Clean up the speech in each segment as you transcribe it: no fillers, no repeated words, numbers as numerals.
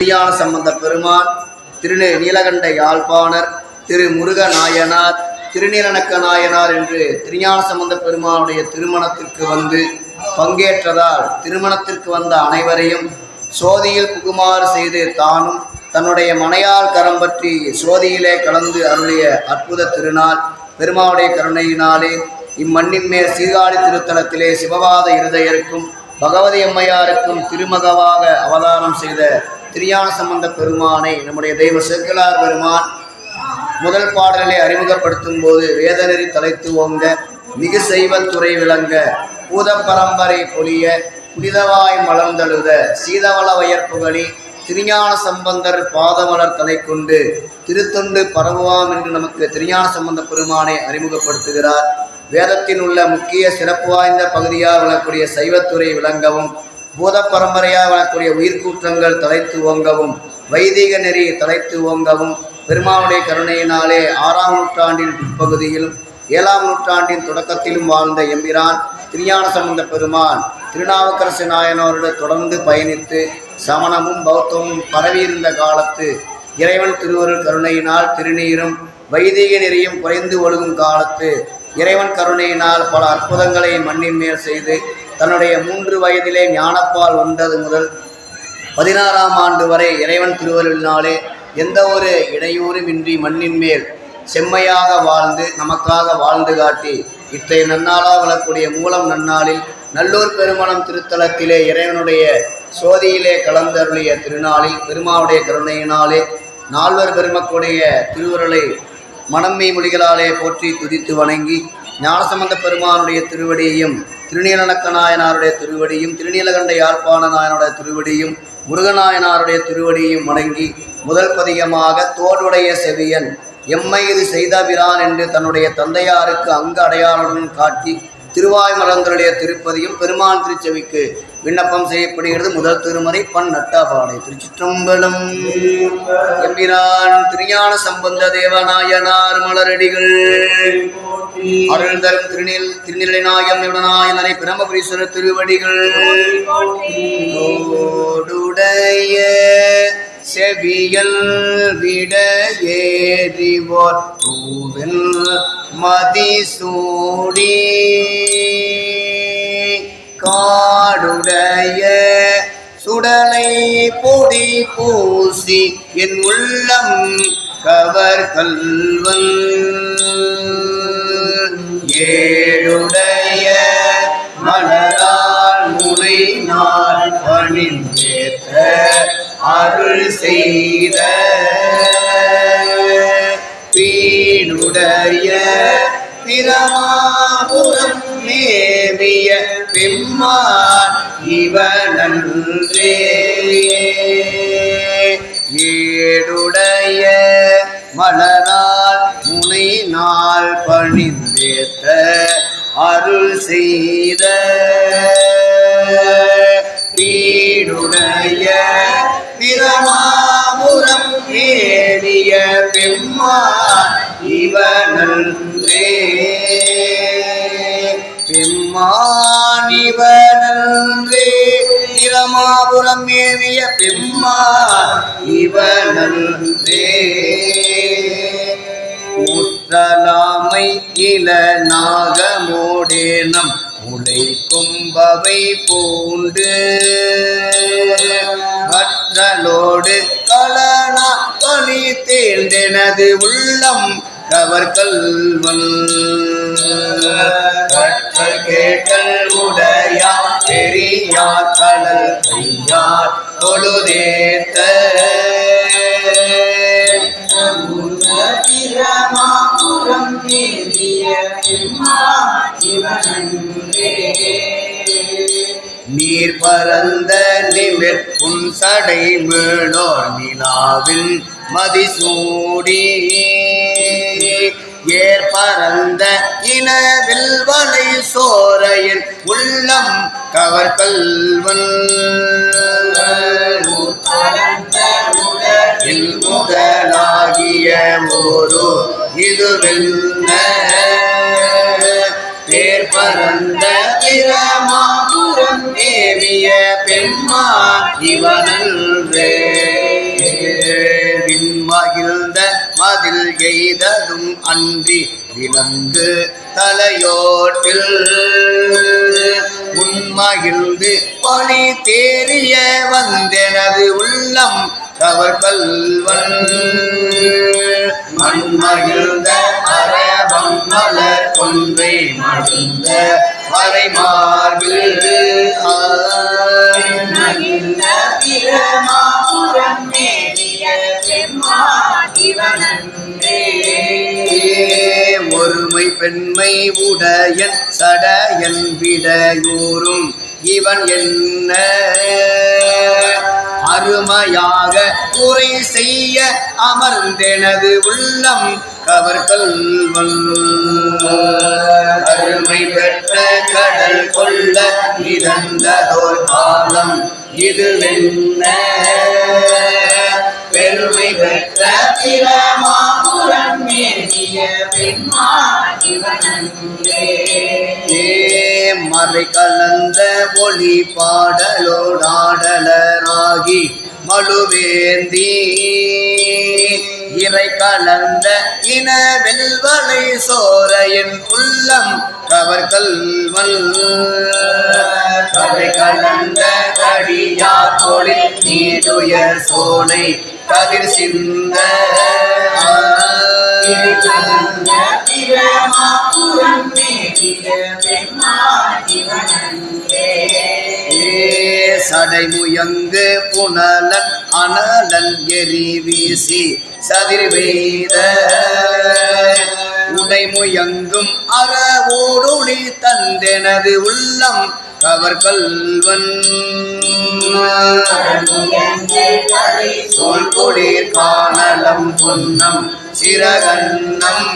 திருஞான சம்பந்த பெருமான், திருநீலகண்ட யாழ்ப்பாணர், திரு முருக நாயனார், திருநீலநக்க நாயனார் என்று திருஞான சம்பந்த பெருமானுடைய திருமணத்திற்கு வந்து பங்கேற்றதால் திருமணத்திற்கு வந்த அனைவரையும் சோதியில் புகுமாறு செய்து தானும் தன்னுடைய மனையால் கரம் பற்றி சோதியிலே கலந்து அருளிய அற்புத திருநாள் பெருமானுடைய கருணையினாலே இம்மண்ணின் மேல் சீர்காழி திருத்தலத்திலே சிவபாத இருதயருக்கும் பகவதி அம்மையாருக்கும் திருமகவாக அவதாரம் செய்த திருஞான சம்பந்த பெருமானை நம்முடைய தெய்வ சேக்கிழார் பெருமான் முதல் பாடலை அறிமுகப்படுத்தும் போது வேதநெறி தலைத்து ஓங்க மிகு செய்வத்துறை விளங்க பூத பரம்பரை பொலிய புனிதவாய் மலர்ந்தழுத சீதவள வயற்புகளி திருஞான சம்பந்தர் பாதமலர் தலை கொண்டு திருத்தொண்டு பரவுவாம் என்று நமக்கு திருஞான சம்பந்த பெருமானை அறிமுகப்படுத்துகிறார். வேதத்தின் உள்ள முக்கிய சிறப்பு வாய்ந்த பகுதியாக விளக்கூடிய சைவத்துறை விளங்கவும் பூத பரம்பரையாக விளக்கூடிய உயிர்கூற்றங்கள் தலைத்து ஓங்கவும் வைதிக நெறி தலைத்து ஓங்கவும் பெருமானுடைய கருணையினாலே 6ஆம் நூற்றாண்டின் பிற்பகுதியிலும் 7ஆம் நூற்றாண்டின் தொடக்கத்திலும் வாழ்ந்த எம்பிரான் திருஞான சம்பந்த பெருமான் திருநாவுக்கரசு நாயனோருடன் தொடர்ந்து பயணித்து சமணமும் பௌத்தமும் பரவியிருந்த காலத்து இறைவன் திருவருள் கருணையினால் திருநீரும் வைதிக நெறியும் குறைந்து ஒழுகும் காலத்து இறைவன் கருணையினால் பல அற்புதங்களை மண்ணின் மேல் செய்து தன்னுடைய 3 வயதிலே ஞானப்பால் வந்தது முதல் 16ஆம் ஆண்டு வரை இறைவன் திருவருளினாலே எந்த ஒரு இடையூறுமின்றி மண்ணின் மேல் செம்மையாக வாழ்ந்து நமக்காக வாழ்ந்து காட்டி இன்றைய நன்னாளாக விளக்கூடிய மூலம் நன்னாளில் நல்லூர் பெருமணம் திருத்தலத்திலே இறைவனுடைய சோதியிலே கலந்தருளிய திருநாளில் பெருமாவுடைய கருணையினாலே 4 பெருமக்குடைய திருவுருளை மனம்மை மொழிகளாலே போற்றி துதித்து வணங்கி ஞானசம்பந்த பெருமானுடைய திருவடியையும் திருநீலநக்க நாயனாருடைய திருவடியும் திருநீலகண்ட யாழ்ப்பாண நாயனுடைய திருவடியும் முருகநாயனாருடைய திருவடியையும் வணங்கி முதல் பதிகமாக தோடுடைய செவியன் எம்மை இது செய்தபிரான் என்று தன்னுடைய தந்தையாருக்கு அங்கு அடையாளத்துடன் காட்டி திருவாய் மலர்ந்தருடைய திருப்பதியும் பெருமான் திருச்செவிக்கு விண்ணப்பம் செய்யப்படுகிறது. முதல் திருமறை பண் நட்டாபாடை. திருச்சிற்றம்பலம். எம்பிரான் திருஞான சம்பந்த தேவநாயனார் மலரடிகள் அருள் தரும் திருநிலை நாயம் யுடனாயனரை பிரம்மபுரீஸ்வரர் திருவடிகள் தோடுடைய செவியல் விட ஏறிவோர் தூவில் மதிசூடி காடுடைய சுடலை பொடி பூசி என் உள்ளம் கவர் கல்வன் ஏடுடைய மலரால் முனை நாள் பணிந்தேத்த அருள் செய்த பீடுடைய பிரமாபுரம் மேவிய பெம்மான் இவனன்றே ஏடுடைய மலரால் முனை நாள் பணிந்தேத்த அருள் செய்த பீடுடைய பிரமாபுரம் மேவிய பெம்மான் இவனன்றே பெம்மான் இவனன்றே பிரமாபுரம் மேவிய பெம்மான் இவனன்றே முற்றலாமை இள நாகமோடேனம் முளை கும்பவை பூண்டு கற்றலோடு களனா பணி தேர்ந்தெனது உள்ளம் கவர் கல்வன் கற்றல் கேட்டல் உடையா பெரியார் கடல் கையார் தொழுதேத்த பிரமாபுரம் மேவிய நீர் பரந்த நிமிர்ப்பும் சடை மேலோர் நிலாவில் மதிசூடி ஏற்பரந்த இனவில் வலை சோரையின் உள்ளம் கவர் கல்வன் முதலாகிய ஒரு இதுவென்ன பேர் பரந்த பிரமாபுரம் மேவிய பெம்மான் இவனன்றே எய்ததும் அன்றி விலங்கு தலையோட்டில் உண்மகிழ்ந்து பணி தேறிய வந்தெனது உள்ளம் கவர்கல்வன் மண்மகிழ்ந்த அரவம் மலர் கொன்றை மகிழ்ந்த வரை மார்பில் மகிழ்ந்த பிரமாபுரம் மேவிய பெம்மாடிவனன்றே ஒருமை பெண்மை உடையன் சடையன் விடையூறும் இவன் என்ன அருமையாக உரை செய்ய அமர்ந்தெனது உள்ளம் கவர்கல்வன் அருமை பெற்ற கடல் கொள்ள மிதந்ததோர் காலம் இதுவென்ன பெருமை பெற்ற பிரமாபுரம் மேவிய பெம்மாடிவனன்றே மறை கலந்த ஒளி பாடலோடாடலராகி மழுவேந்தி இறை கலந்த இன வெல்வலை சோர என் உள்ளம் கவர்கல்வன் கரை கலந்த கடியா தொழில் நீடுயர் சோலை கதிர் சிந்த சடைமுயங்கு புனலன் அனலன் எரி வீசி சதிர் வெய்த உடைமுயங்கும் அறவோடொளி தந்தெனது உள்ளம் கவர்கல்வன் சோல் கொடிர் காணலம் பொன்னம் சிறகன்னம்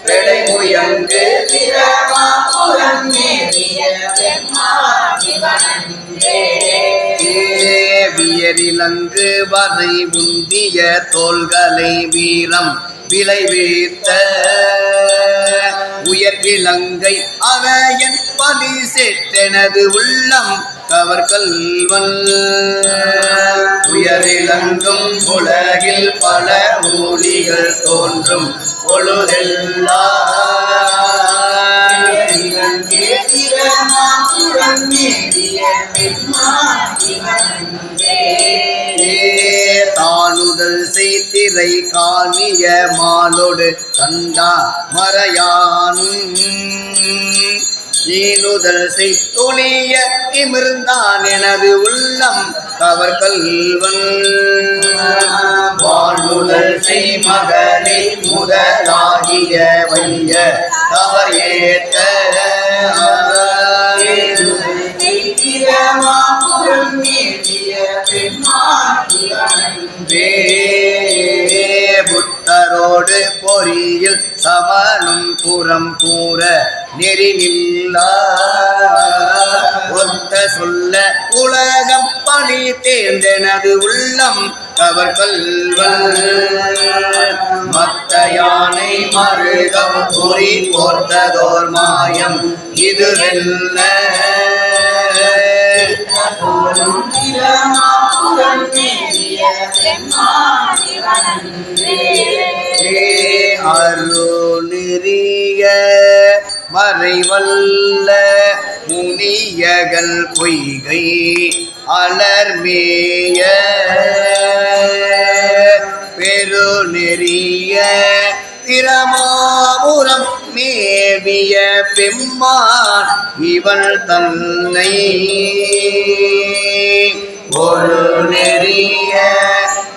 பெடைமுயங்கு பிரமாபுரம் மேவிய பெம்மாடிவனன்றே வியரிலங்கு வரை உந்திய தோள்களை வீரம் விளைவித்த உயர்விலங்கை அரையன் பலி செற்றெனது உள்ளம் கவர்கல்வன் உயரிலங்கும் உலகில் பல ஊழிகள் தோன்றும் தானுதல் செய்திரை காணிய மாலோடு கண்டா மறையானும் ஈனுதல் செய்தொழிய இமிர்ந்தான் எனது உள்ளம் கவர்கல்வன் வாழ்வுதல் செய் மகனை முதலாகிய வைய கவர் ஏற்ற புத்தரோடு பொறியில் சமனும் புறம் கூற நெறி நில்லா ஒத்த சொல்ல உலகம் பணி தேர்ந்தெனது உள்ளம் கவர்கல்வன் மத்த யானை மருகம் பொறி போர்த்ததோர் மாயம் இதுவென்ன அருநெறிய மறைவல்ல முனியகள் பொய்கை அலர்மேய பெருநெறிய பிரமாபுரம் மேவிய பெம்மான் இவள் தன்னை ஒரு நெறிய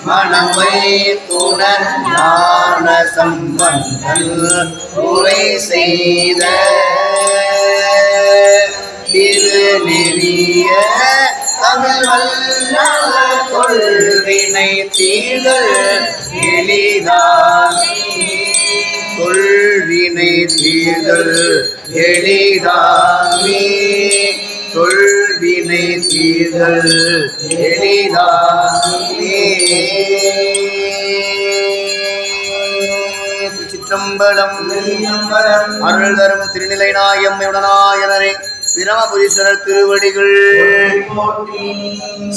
மனமை துணர் ஞான சம்பந்தன் உரை செய்த திருநெறிய தமிழ் வல்ல கொள்வினை தீழல் எளிதானே கொள்வினை தீழல் எளிதானே கொள்வினை தீழல் எளிதானே. சிற்றம்பலம் அருள் தரும் திருநிலை நாயம்மையுடனாயனரே பிரமபுரீஸ்வரர் திருவடிகள்.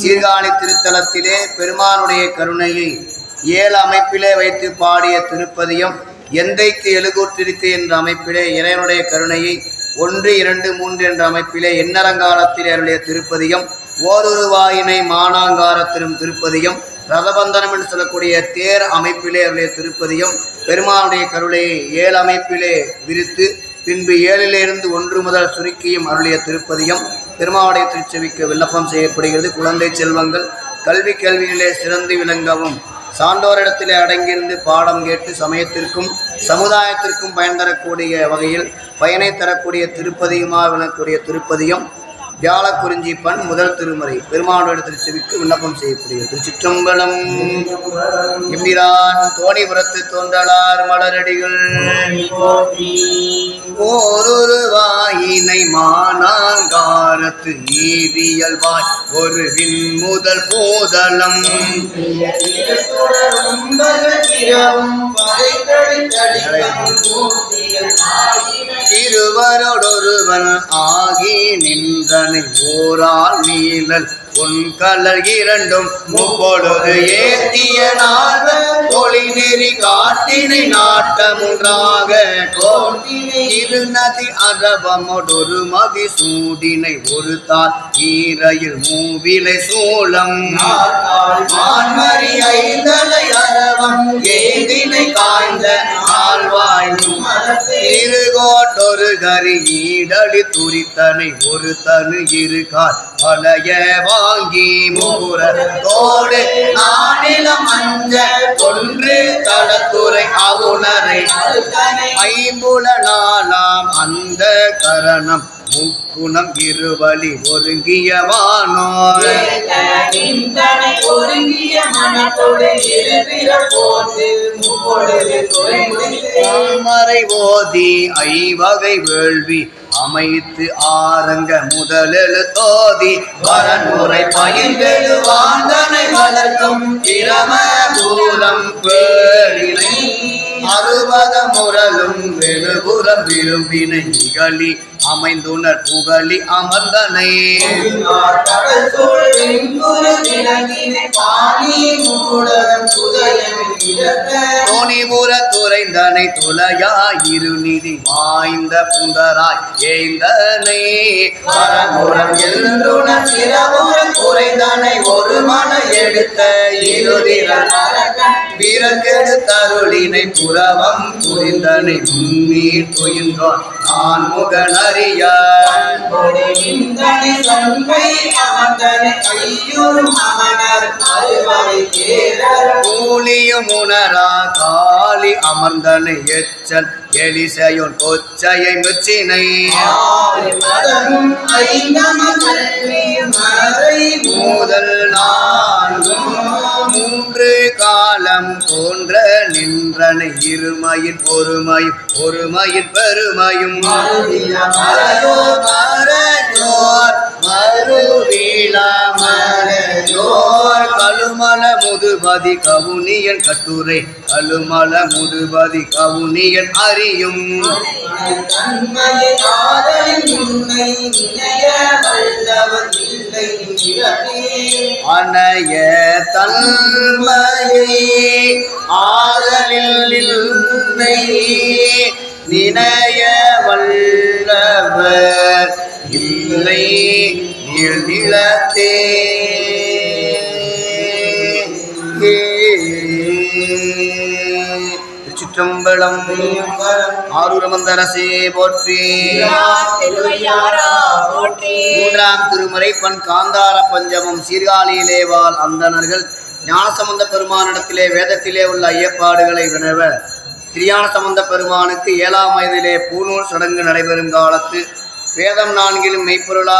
சீர்காழி திருத்தலத்திலே பெருமானுடைய கருணையை ஏழு அமைப்பிலே வைத்து பாடிய திருப்பதியம் எந்தைக்கு எழுகூற்றிருக்கு என்ற அமைப்பிலே இறைவனுடைய கருணையை 1, 2, 3 என்ற அமைப்பிலே எண்ணரங்காலத்தில் அருளிய திருப்பதியம் ஓரொரு வாயினை மானாங்காரத்திலும் திருப்பதியம் ரதபந்தனம் என்று சொல்லக்கூடிய தேர் அமைப்பிலே அருளிய திருப்பதியம் பெருமானுடைய கருணையை 7 அமைப்பிலே விரித்து பின்பு 7லிருந்து 1 முதல் சுருக்கியும் அருளிய திருப்பதியம் பெருமானுடைய திருச்செவிக்கு விண்ணப்பம் செய்யப்படுகிறது. குழந்தை செல்வங்கள் கல்வியிலே சிறந்து விளங்கவும் சான்றோரிடத்திலே அடங்கியிருந்து பாடம் கேட்டு சமயத்திற்கும் சமுதாயத்திற்கும் பயன் தரக்கூடிய வகையில் பயனை தரக்கூடிய திருப்பதியுமாக விளங்கக்கூடிய திருப்பதியம் வியாழக்குறிஞ்சி பண் முதல் திருமுறை பெருமானுடைய திருச்செவிக்கு விண்ணப்பம் செய்யப்படுகிறது. திருச்சிற்றம்பலம். எம்பிரான் தோணிபுரத்து தோன்றலார் மலரடிகள் ஓரொரு வாயினை மானாங்காரத்து நீதியல்வாய் ஒரு முதல் போதலம் இருவரோடொருவன் ஆகி நின்றனை ஓரால் நீழல் பொன்கலர் இரண்டும் முப்பொழுது ஏத்திய நாள்கள் ஒளி நெறி காட்டினை நாட்டமுன்றாக இருநதி அரவமொடொரு மதி சூடினை ஒரு தாள் ஈரையில் மூவிலை சூளம் மான்மறி ஐந்தலை அரவம் ஏதினை காய்ந்த ஆழ்வாய் இருகோட்டொரு கரி ஈடடி துரித்தனை ஒரு தனு இருகால் பழைய வாங்கி முகுரத்தோடு நானிலம் அஞ்ச ஒன்று தளத்துறை அவுணரை ஐம்புல நாளாம் அந்த கரணம் முக்குணம் இருவழி ஒருங்கியவானோர் மறை ஓதி ஐவகை வேள்வி அமைத்து ஆரங்க முதலெழு தோதி வரன்முறை பயிர்கெழு வாந்தனை வளர்க்கும் பிரம பூலம் பேரினை அறுபத முரலும் வெறுபுறம் விரும்பினை இகழி அமைந்துணர் புகழி அமர்ந்தனை தோணிபுர துறைந்தனை துளையாயிரு நிதி வாய்ந்த புந்தராய் ஏய்ந்தனை பரமுறம் எழுந்துணர் சிறபுரம் குறைந்தனை ஒரு மன எடுத்த இருதிரன் வீரர் கெடுத்தருளினை புறவம் புரிந்தனை முன்னீர் துயின்றான் நான் முகனறிய கூலியும் உணரா காலி அமர்ந்தனை எச்சல் எலிசையோன் கொச்சையை முச்சினை முதல் நான்கும் 3 காலம் தோன்ற நின்றனை இருமையின் ஒருமையின் பெருமையும் கழுமல முதுபதி கவுனியன் கட்டுரை கழுமல முதுபதி கவுனியன் அறியும் அணைய தன்மையை ஆதலில் நினைய வல்லவர் இல்லை நிலத்தே திருச்சிற்றம்பலம். ஆரூரமந்தரசே போற்றி. 3ஆம் திருமுறை பண் காந்தார பஞ்சமம். சீர்காழியிலே வாழ் அந்தணர்கள் ஞானசம்பந்த பெருமானிடத்திலே வேதத்திலே உள்ள ஐயப்பாடுகளை வினவ திரியான சம்பந்த பெருமானுக்கு 7ஆம் வயதிலே பூநூல் சடங்கு நடைபெறும் காலத்து வேதம் 4லும் மெய்ப்பொருளா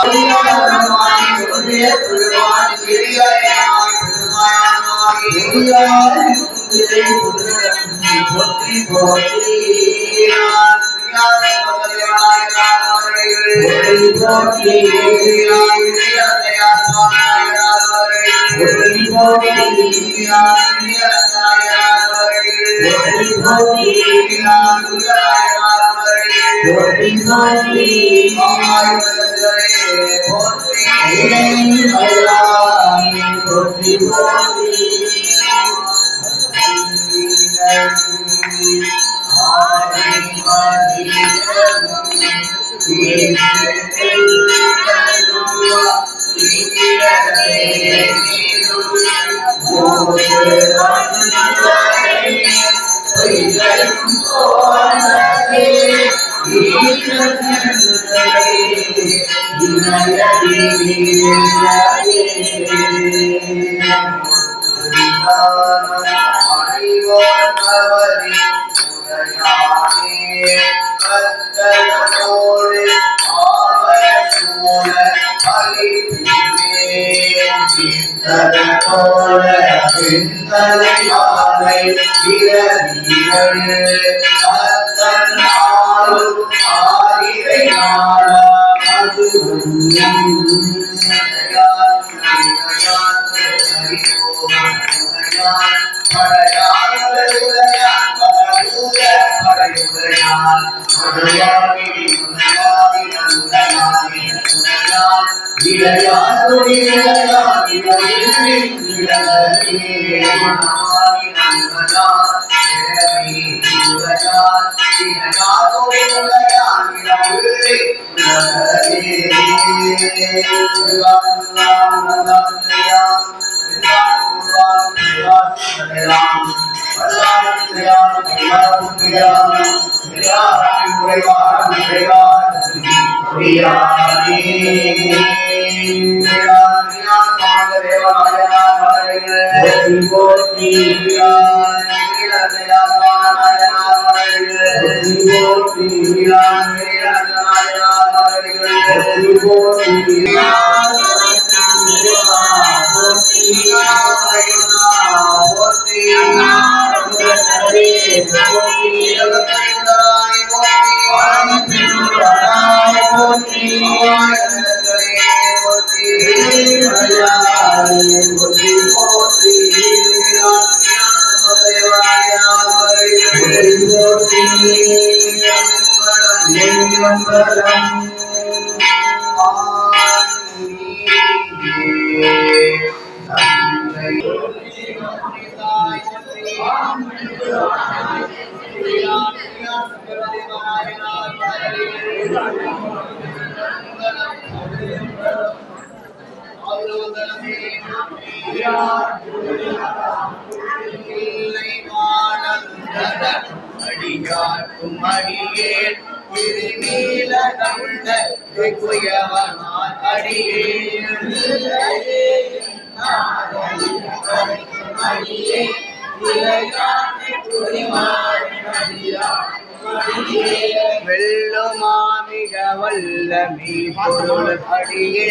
வெள்ளுமாமிக வல்லமை பொருள் அடியே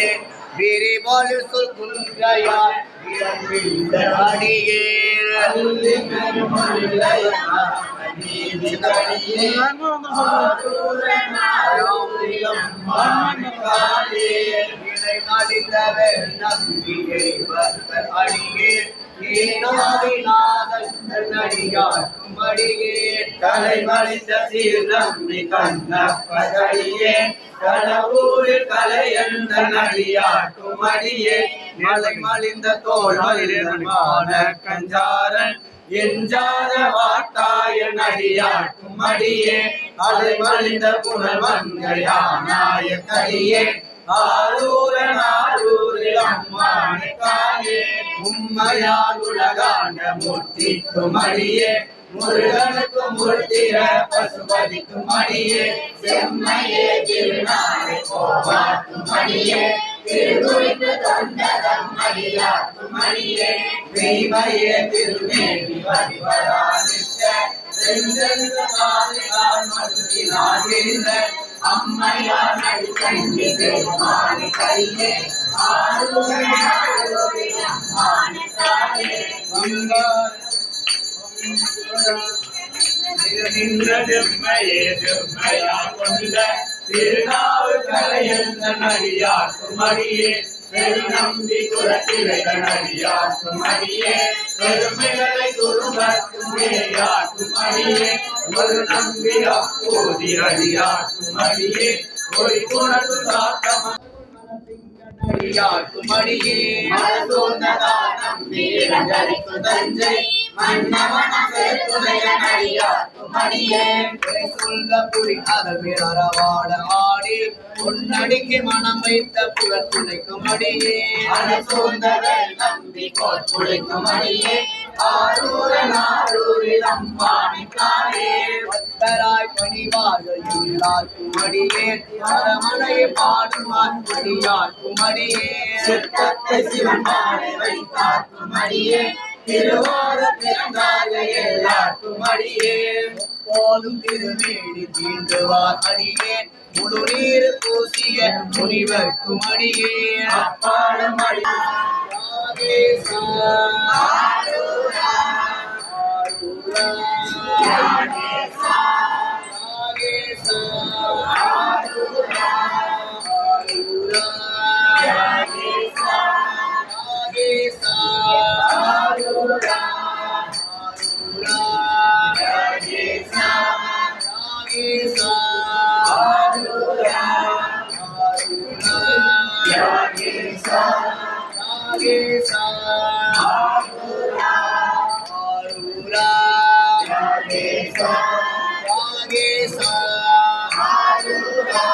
விரிவாழ் சொல் குன்றையார் அடியே தலைமறிந்த சீர்நம்பி கண்ணப்படியே கடவுரில் கலையந்த நடியாட்டுமடியே மலை மலிந்த தோல் மலிமான கஞ்சாரன் எஞ்சாத வாட்டாய நடியாட்டுமடியே அலை மலிந்த புனல் மங்கையானாய கடியே ஆரூரன் ஆரூரில் அம்மானை காயே உம்மையால் உலகாண்ட மூர்த்திக்கும் அடியே முருகனுக்கு மூர்த்திர பசுபதிக்கும் அடியே செம்மையே திருநாளை போவாக்கும் அடியே திருகுறிப்பு தொண்டதம் அடியாக்கும் அடியே தெய்வையே திருநேவி வடிவரானித்த செஞ்சென்ற காலிகால் மதுக்கினால் இருந்த அம்மையார் நடிகண்டி பெருமானி கையே ஆரூரன் ஆரூரில் அம்மானை காயே திருநாவுக்கலையடியே பெருநம்பி குலத்திரையடியே பெருமைகளை குருமத்துமேயாட்டுமடியே ஒரு நம்பி அப்போதி அடியாட்டுமடியே ஒரு குணத்து சாத்தம் அடியார்க்கும் அடியே மனசூழ்ந்ததானம் வீரங்கரிக்கும் தஞ்சை மன்னவனத்துடைய நடிகார்க்கும் அடியே சொல்ல புலி அதல் மேல் அறவாட ஆடி பொன்னடிக்கு மனம் வைத்த புகழ் துணைக்கும் அடியே மனசூழ்ந்தவள் நம்பி கோட்புழைக்கும் அடியே ஆரூரன் ஆரூரில் அம்பானிக்காரே பக்தராய் பணிவார்கள் எல்லாருக்கும் அடியே அரமனையை பாடுவான் அடியார்க்கும் அடியே சித்தத்தை சிவன் பாடி வைத்தார்க்கும் அடியே திருவார பிறந்தாய எல்லாருக்கும் அடியே போதும் திருமேடி தீண்டுவார் அடியே முழு நீர் பூசிய முனிவர்க்கும் அடியே அப்பாடும் அடி ராகேசா, ஆரூரா, ராகேசா, ராகேசா, ராகேசா, ராகேசா, ராகேசா, ஆரூரா, ராகேசா, ராகேசா, ஆரூரா, ராகேசா, ராகேசா, ஆரூரா, ஆரூரா, ராகேசா, ராகேசா, ஆரூரா,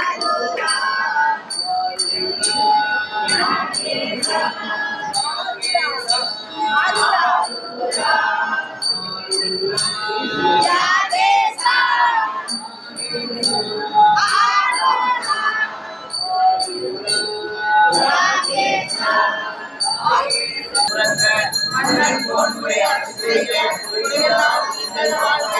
ஆரூரா, ராகேசா, ராகேசா, ஆரூரா, ஆரூரா, மன்னன் போன்முறை அரசு செய்ய நீங்கள் வாழ்க.